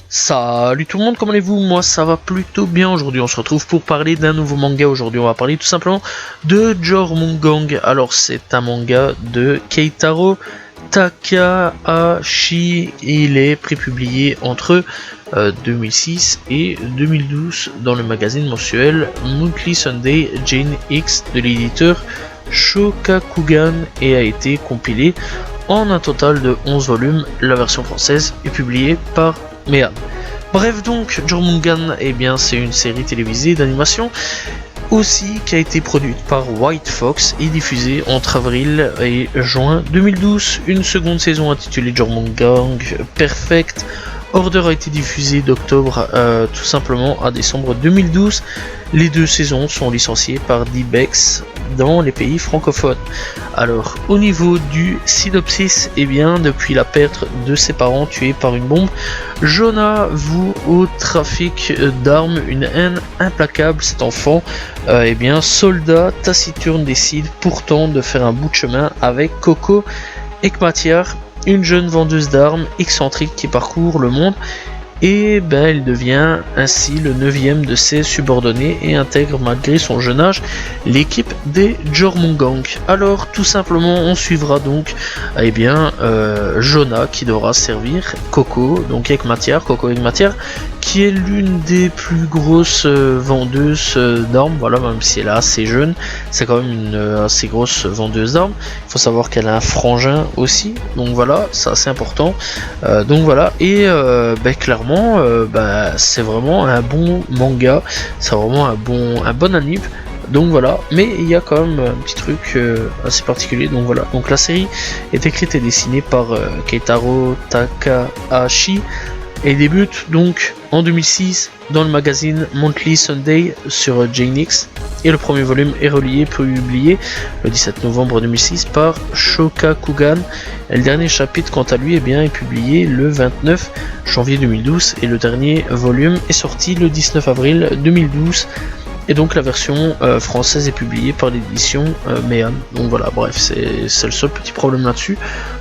Salut tout le monde, comment allez-vous? Moi ça va plutôt bien. Aujourd'hui on se retrouve pour parler d'un nouveau manga. Aujourd'hui on va parler tout simplement de Jormungand. Alors c'est un manga de Keitaro Takahashi. Il est prépublié entre 2006 et 2012 dans le magazine mensuel Monthly Sunday Jane X de l'éditeur Shogakukan et a été compilé en un total de 11 volumes. La version française est publiée par Mea. Bref, donc Jormungand, c'est une série télévisée d'animation aussi qui a été produite par White Fox et diffusée entre avril et juin 2012. Une seconde saison intitulée Jormungand Perfect Order a été diffusée d'octobre tout simplement à décembre 2012. Les deux saisons sont licenciées par D-BEX dans les pays francophones. Alors, au niveau du synopsis, depuis la perte de ses parents tués par une bombe, Jonah voue au trafic d'armes une haine implacable. Cet enfant, soldat taciturne, décide pourtant de faire un bout de chemin avec Coco Ekmatiar, une jeune vendeuse d'armes excentrique qui parcourt le monde. Et elle devient ainsi le 9e de ses subordonnés et intègre malgré son jeune âge l'équipe des Jormungand. Alors tout simplement on suivra donc Jonah qui devra servir Coco Ekmatiar qui est l'une des plus grosses vendeuses d'armes. Voilà, même si elle est assez jeune, c'est quand même une assez grosse vendeuse d'armes. Il faut savoir qu'elle a un frangin aussi, donc voilà, c'est assez important. Clairement, c'est vraiment un bon manga, c'est vraiment un bon anime. Donc voilà, mais il y a quand même un petit truc assez particulier. Donc voilà, donc la série est écrite et dessinée par Keitaro Takahashi et débute donc en 2006 dans le magazine Monthly Sunday sur Jane X, et le premier volume est publié le 17 novembre 2006 par Shogakukan. Et le dernier chapitre quant à lui est publié le 29 janvier 2012 et le dernier volume est sorti le 19 avril 2012. Et donc la version française est publiée par l'édition Mea. Donc voilà, bref, c'est le seul petit problème là-dessus.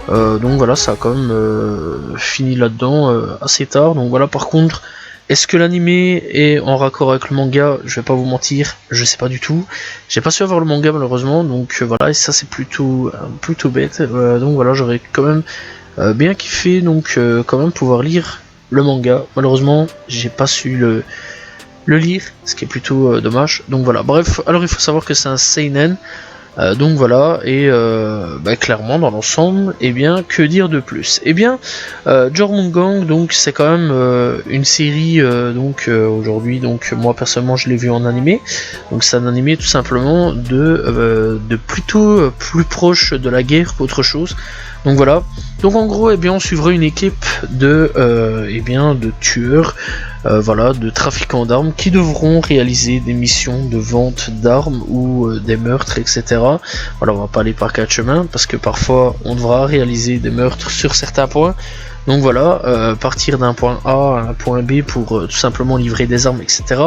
Donc voilà, ça a quand même fini là-dedans assez tard. Donc voilà, par contre, est-ce que l'animé est en raccord avec le manga? Je vais pas vous mentir, je sais pas du tout. J'ai pas su avoir le manga malheureusement, donc voilà, et ça c'est plutôt bête. Donc voilà, j'aurais quand même bien kiffé donc quand même pouvoir lire le manga. Malheureusement, j'ai pas su le lire, ce qui est plutôt dommage. Donc voilà, bref, alors il faut savoir que c'est un seinen. Donc voilà, et clairement dans l'ensemble, que dire de plus? Jormungand, donc c'est quand même une série aujourd'hui, donc moi personnellement je l'ai vu en animé. Donc c'est un animé tout simplement de plutôt plus proche de la guerre qu'autre chose. Donc voilà, donc en gros on suivra une équipe de tueurs, de trafiquants d'armes qui devront réaliser des missions de vente d'armes ou des meurtres, etc. Voilà, on va pas aller par quatre chemins parce que parfois on devra réaliser des meurtres sur certains points. Donc voilà, partir d'un point A à un point B pour tout simplement livrer des armes, etc.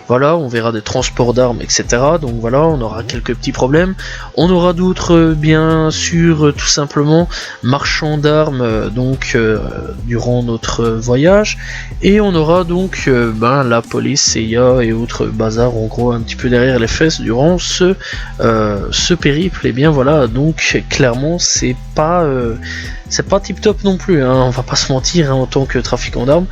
Voilà, on verra des transports d'armes, etc. Donc voilà, on aura quelques petits problèmes. On aura d'autres, bien sûr, tout simplement marchands d'armes, durant notre voyage. Et on aura donc la police, CIA et autres bazar, en gros, un petit peu derrière les fesses durant ce périple. Et bien voilà, donc clairement, c'est pas tip top non plus, hein, on va pas se mentir, hein, en tant que trafiquant d'armes.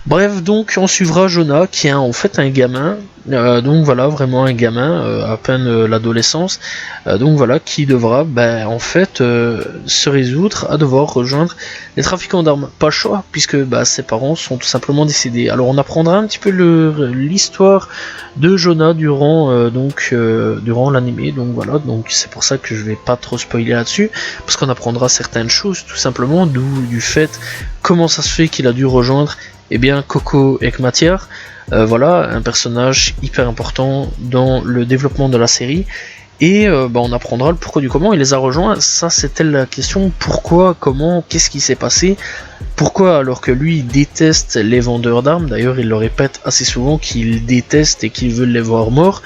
Bref, donc on suivra Jonah qui est en fait un gamin, donc voilà, vraiment un gamin, à peine l'adolescence, donc voilà, qui devra se résoudre à devoir rejoindre les trafiquants d'armes. Pas le choix, puisque ses parents sont tout simplement décédés. Alors on apprendra un petit peu l'histoire de Jonah durant l'animé, donc voilà, donc c'est pour ça que je vais pas trop spoiler là-dessus, parce qu'on apprendra certaines choses tout simplement, du fait comment ça se fait qu'il a dû rejoindre Coco Ekmatiar, un personnage hyper important dans le développement de la série. Et on apprendra le pourquoi du comment il les a rejoints. Ça c'était la question, pourquoi, comment, qu'est-ce qui s'est passé, pourquoi alors que lui il déteste les vendeurs d'armes. D'ailleurs il le répète assez souvent qu'il déteste et qu'il veut les voir morts.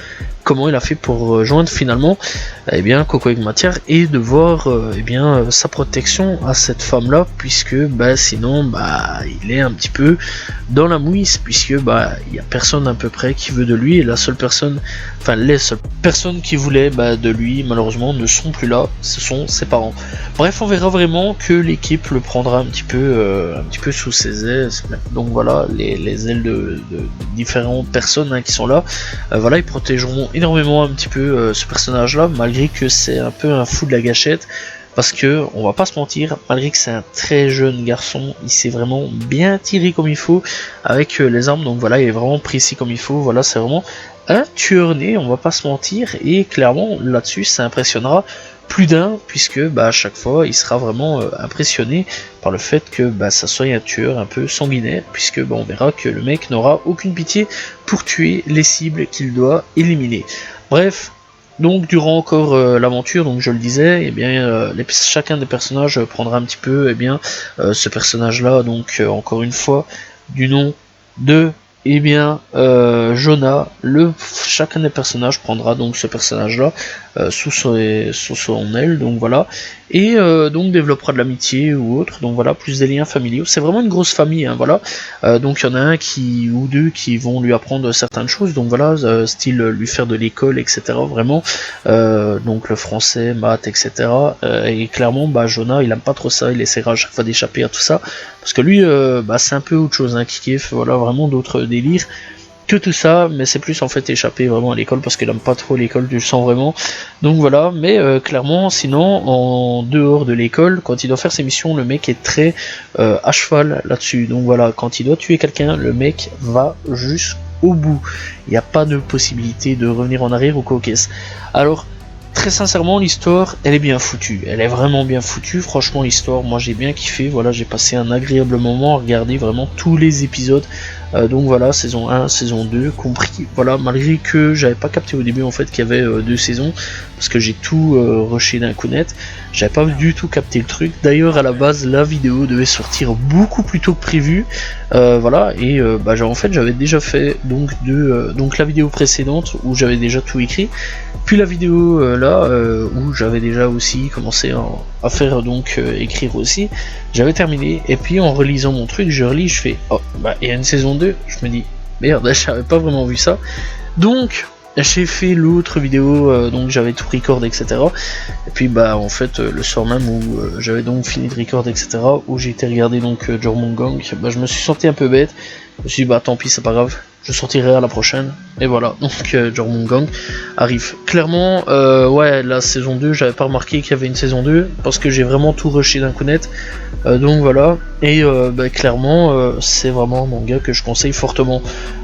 comment il a fait pour rejoindre finalement eh bien Coco Matière et de voir eh bien sa protection à cette femme là, puisque bah sinon bah il est un petit peu dans la mouise, puisque bah il y a personne à peu près qui veut de lui, et la seule personne, enfin les seules personnes qui voulaient bah, de lui malheureusement ne sont plus là, ce sont ses parents. Bref, on verra vraiment que l'équipe le prendra un petit peu sous ses ailes, donc voilà, les ailes de différentes personnes hein, qui sont là, voilà, ils protégeront énormément un petit peu ce personnage là, malgré que c'est un peu un fou de la gâchette, parce que on va pas se mentir, malgré que c'est un très jeune garçon, il s'est vraiment bien tiré comme il faut avec les armes, donc voilà, il est vraiment précis comme il faut, voilà, c'est vraiment un tueur né, on va pas se mentir, et clairement là-dessus ça impressionnera plus d'un, puisque bah, à chaque fois il sera vraiment impressionné par le fait que bah, ça soit un tueur un peu sanguinaire, puisque bah, on verra que le mec n'aura aucune pitié pour tuer les cibles qu'il doit éliminer. Bref, donc durant encore l'aventure, donc je le disais, eh bien chacun des personnages prendra un petit peu eh bien ce personnage là, donc encore une fois du nom de eh bien Jonah, chacun des personnages prendra donc ce personnage là sous son aile, donc voilà, et donc développera de l'amitié ou autre, donc voilà, plus des liens familiaux. C'est vraiment une grosse famille hein, voilà, donc il y en a un ou deux qui vont lui apprendre certaines choses, donc voilà, style lui faire de l'école, etc. vraiment, donc le français, maths, etc. Et clairement bah Jonah il aime pas trop ça, il essaiera à chaque fois d'échapper à tout ça, parce que lui bah c'est un peu autre chose hein, qui kiffe, voilà, vraiment d'autres délires que tout ça, mais c'est plus en fait échapper vraiment à l'école, parce qu'il aime pas trop l'école, tu le sens vraiment, donc voilà. Mais clairement sinon en dehors de l'école, quand il doit faire ses missions, le mec est très à cheval là-dessus, donc voilà, quand il doit tuer quelqu'un, le mec va jusqu'au bout, il n'y a pas de possibilité de revenir en arrière ou quoi qu'est-ce. Alors très sincèrement, l'histoire, elle est bien foutue, elle est vraiment bien foutue, franchement l'histoire, moi j'ai bien kiffé, voilà, j'ai passé un agréable moment à regarder vraiment tous les épisodes, donc voilà, saison 1, saison 2, compris, voilà, malgré que j'avais pas capté au début en fait qu'il y avait 2 saisons, parce que j'ai tout rushé d'un coup net, j'avais pas du tout capté le truc, d'ailleurs à la base la vidéo devait sortir beaucoup plus tôt que prévu, voilà, et bah, en fait j'avais déjà fait donc la vidéo précédente où j'avais déjà tout écrit, puis la vidéo là où j'avais déjà aussi commencé à faire donc écrire aussi, j'avais terminé, et puis en relisant mon truc, je relis, je fais oh bah il y a une saison 2, je me dis merde, j'avais pas vraiment vu ça, donc j'ai fait l'autre vidéo, donc j'avais tout record, etc. Et puis bah en fait le soir même où j'avais donc fini de record, etc., où j'ai été regarder donc Jormungandr, bah je me suis senti un peu bête, je me suis dit bah tant pis, c'est pas grave, je sortirai à la prochaine, et voilà, donc Jormungandr arrive. Clairement, ouais, la saison 2, j'avais pas remarqué qu'il y avait une saison 2, parce que j'ai vraiment tout rushé d'un coup net, donc voilà, et bah, clairement, c'est vraiment un manga que je conseille fortement.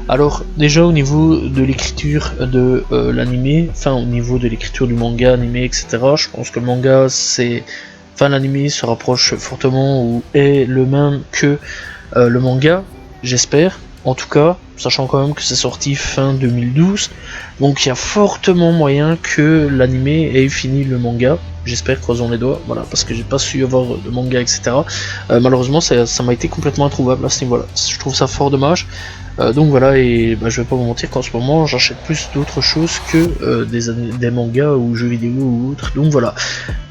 Alors, déjà au niveau de l'écriture de l'animé, enfin au niveau de l'écriture du manga, animé, etc., je pense que le manga, c'est... Enfin, l'animé se rapproche fortement ou est le même que le manga, j'espère. En tout cas, sachant quand même que c'est sorti fin 2012, donc il y a fortement moyen que l'animé ait fini le manga, j'espère, croisons les doigts, voilà, parce que j'ai pas su avoir de manga, etc. Malheureusement, ça m'a été complètement introuvable à ce niveau-là, je trouve ça fort dommage. Donc voilà, et bah, je vais pas vous mentir qu'en ce moment j'achète plus d'autres choses que des mangas ou jeux vidéo ou autres, donc voilà,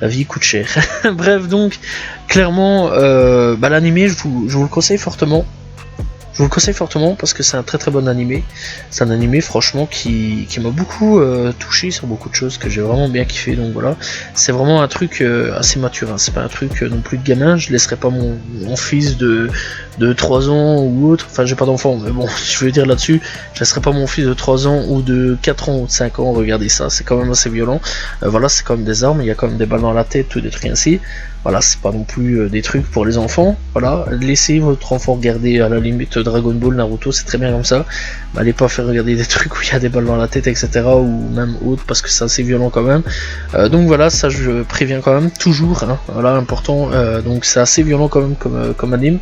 la vie coûte cher. Bref, donc clairement bah, l'animé, je vous le conseille fortement. Je vous le conseille fortement parce que c'est un très très bon animé. C'est un animé franchement qui m'a beaucoup touché sur beaucoup de choses, que j'ai vraiment bien kiffé. Donc voilà, c'est vraiment un truc assez mature, hein. C'est pas un truc non plus de gamin. Je laisserai pas mon fils de 3 ans ou autre, enfin j'ai pas d'enfant, mais bon, je veux dire là-dessus, je laisserai pas mon fils de 3 ans ou de 4 ans ou de 5 ans regarder ça, c'est quand même assez violent. Voilà, c'est quand même des armes, il y a quand même des balles dans la tête, tout des trucs ainsi. Voilà, c'est pas non plus des trucs pour les enfants. Voilà, laissez votre enfant regarder à la limite Dragon Ball, Naruto, c'est très bien comme ça. Mais allez pas faire regarder des trucs où il y a des balles dans la tête, etc. ou même autre, parce que c'est assez violent quand même. Donc voilà, ça je préviens quand même toujours, hein. Voilà, important. Donc c'est assez violent quand même comme anime.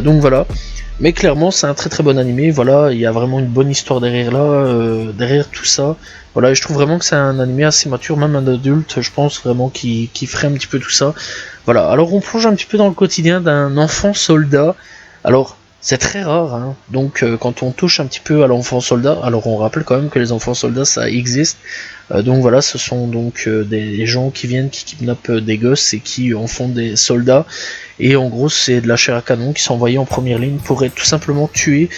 Donc voilà. Mais clairement c'est un très très bon animé, voilà, il y a vraiment une bonne histoire derrière là, derrière tout ça. Voilà, et je trouve vraiment que c'est un animé assez mature, même un adulte, je pense vraiment qui ferait un petit peu tout ça. Voilà, alors on plonge un petit peu dans le quotidien d'un enfant soldat. Alors, C'est très rare, hein. Donc quand on touche un petit peu à l'enfant soldat, alors on rappelle quand même que les enfants soldats ça existe, donc voilà, ce sont donc des gens qui viennent, qui kidnappent des gosses et qui en font des soldats, et en gros c'est de la chair à canon qui sont envoyés en première ligne pour être tout simplement tués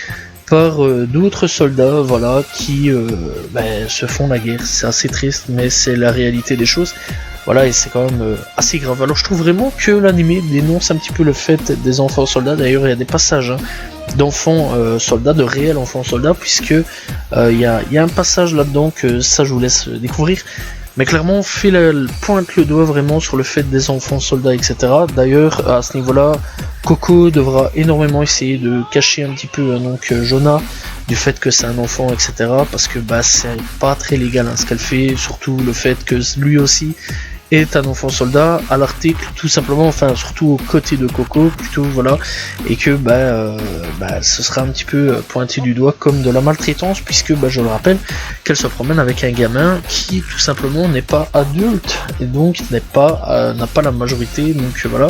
par d'autres soldats, voilà, qui se font la guerre. C'est assez triste, mais c'est la réalité des choses. Voilà, et c'est quand même assez grave. Alors je trouve vraiment que l'anime dénonce un petit peu le fait des enfants soldats. D'ailleurs, il y a des passages d'enfants soldats, de réels enfants soldats, puisque il y a un passage là-dedans que ça je vous laisse découvrir. Mais clairement, pointe le doigt vraiment sur le fait des enfants soldats, etc. D'ailleurs, à ce niveau-là, Coco devra énormément essayer de cacher un petit peu donc Jonah du fait que c'est un enfant, etc. Parce que c'est pas très légal ce qu'elle fait, surtout le fait que lui aussi est un enfant soldat à l'article, tout simplement, enfin surtout aux côtés de Coco plutôt, voilà, et que ce sera un petit peu pointé du doigt comme de la maltraitance, puisque je le rappelle qu'elle se promène avec un gamin qui tout simplement n'est pas adulte et donc n'a pas la majorité, donc voilà,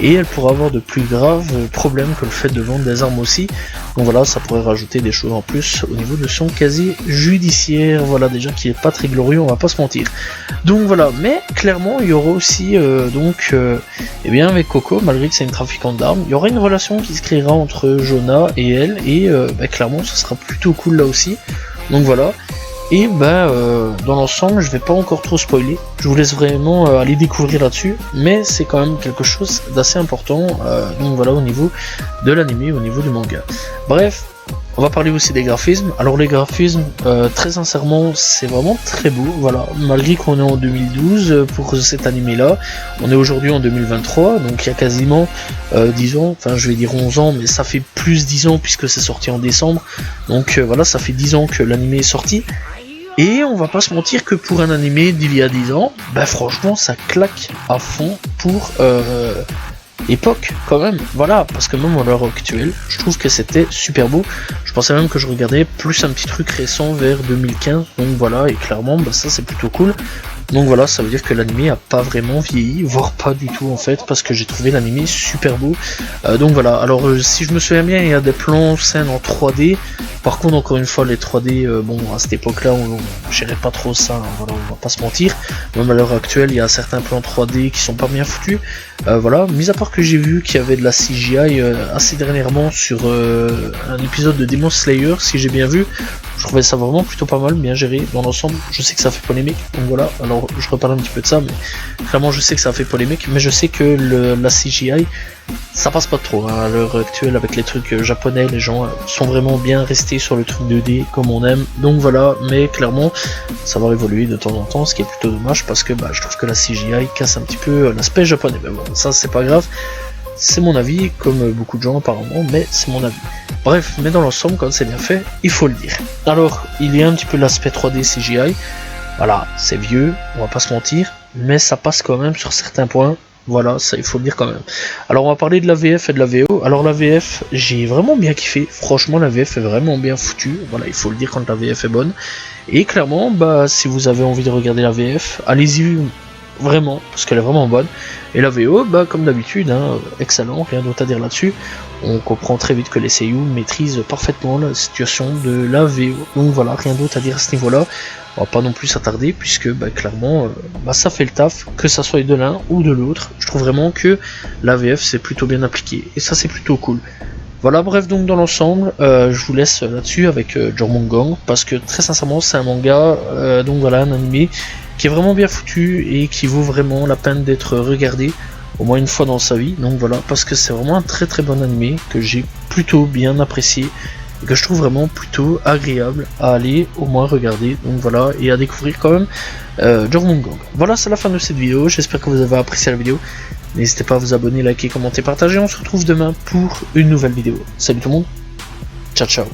et elle pourra avoir de plus graves problèmes que le fait de vendre des armes aussi. Donc voilà, ça pourrait rajouter des choses en plus au niveau de son casier judiciaire, voilà, déjà qui est pas très glorieux, on va pas se mentir. Donc voilà, mais clairement il y aura aussi avec Coco, malgré que c'est une trafiquante d'armes, il y aura une relation qui se créera entre Jonah et elle, et clairement ce sera plutôt cool là aussi. Donc voilà. Et dans l'ensemble, je vais pas encore trop spoiler, je vous laisse vraiment aller découvrir là-dessus, mais c'est quand même quelque chose d'assez important, donc voilà, au niveau de l'anime, au niveau du manga. Bref, on va parler aussi des graphismes. Alors les graphismes, très sincèrement, c'est vraiment très beau, voilà, malgré qu'on est en 2012 pour cet anime là, on est aujourd'hui en 2023, donc il y a quasiment 10 ans, enfin je vais dire 11 ans, mais ça fait plus 10 ans puisque c'est sorti en décembre, donc voilà, ça fait 10 ans que l'anime est sorti. Et on va pas se mentir que pour un animé d'il y a 10 ans, franchement ça claque à fond pour époque quand même, voilà, parce que même à l'heure actuelle, je trouve que c'était super beau. Je pensais même que je regardais plus un petit truc récent vers 2015, donc voilà, et clairement ça c'est plutôt cool. Donc voilà, ça veut dire que l'anime a pas vraiment vieilli, voire pas du tout en fait, parce que j'ai trouvé l'anime super beau. Donc voilà, alors si je me souviens bien, il y a des plans scènes en 3D. Par contre, encore une fois, les 3D, à cette époque-là, on gérait pas trop ça, hein, voilà, on va pas se mentir. Même à l'heure actuelle, il y a certains plans 3D qui sont pas bien foutus. Voilà, mis à part que j'ai vu qu'il y avait de la CGI assez dernièrement sur un épisode de Demon Slayer, si j'ai bien vu. Je trouvais ça vraiment plutôt pas mal, bien géré dans l'ensemble. Je sais que ça fait polémique, donc voilà, alors je reparle un petit peu de ça, mais clairement je sais que ça fait polémique, mais je sais que la CGI, ça passe pas trop, hein, à l'heure actuelle avec les trucs japonais, les gens sont vraiment bien restés sur le truc 2D comme on aime, donc voilà, mais clairement ça va évoluer de temps en temps, ce qui est plutôt dommage parce que je trouve que la CGI casse un petit peu l'aspect japonais, mais bon, ça c'est pas grave. C'est mon avis, comme beaucoup de gens apparemment, mais c'est mon avis. Bref, mais dans l'ensemble, quand c'est bien fait, il faut le dire. Alors, il y a un petit peu l'aspect 3D CGI. Voilà, c'est vieux, on va pas se mentir, mais ça passe quand même sur certains points. Voilà, ça il faut le dire quand même. Alors on va parler de la VF et de la VO. Alors la VF, j'ai vraiment bien kiffé. Franchement, la VF est vraiment bien foutue. Voilà, il faut le dire quand la VF est bonne. Et clairement, si vous avez envie de regarder la VF, allez-y vraiment, parce qu'elle est vraiment bonne. Et la VO, comme d'habitude, hein, excellent, rien d'autre à dire là-dessus. On comprend très vite que les seiyuu maîtrisent parfaitement la situation de la VO. Donc voilà, rien d'autre à dire à ce niveau-là. On va pas non plus s'attarder, puisque clairement, ça fait le taf, que ça soit de l'un ou de l'autre. Je trouve vraiment que la VF c'est plutôt bien appliqué, et ça c'est plutôt cool. Voilà, bref, donc dans l'ensemble, je vous laisse là-dessus avec Jormungandr, parce que très sincèrement c'est un manga, donc voilà, un anime qui est vraiment bien foutu et qui vaut vraiment la peine d'être regardé au moins une fois dans sa vie. Donc voilà, parce que c'est vraiment un très très bon anime que j'ai plutôt bien apprécié et que je trouve vraiment plutôt agréable à aller au moins regarder. Donc voilà, et à découvrir quand même Jormungandr. Voilà, c'est la fin de cette vidéo, j'espère que vous avez apprécié la vidéo. N'hésitez pas à vous abonner, liker, commenter, partager. On se retrouve demain pour une nouvelle vidéo. Salut tout le monde, ciao ciao.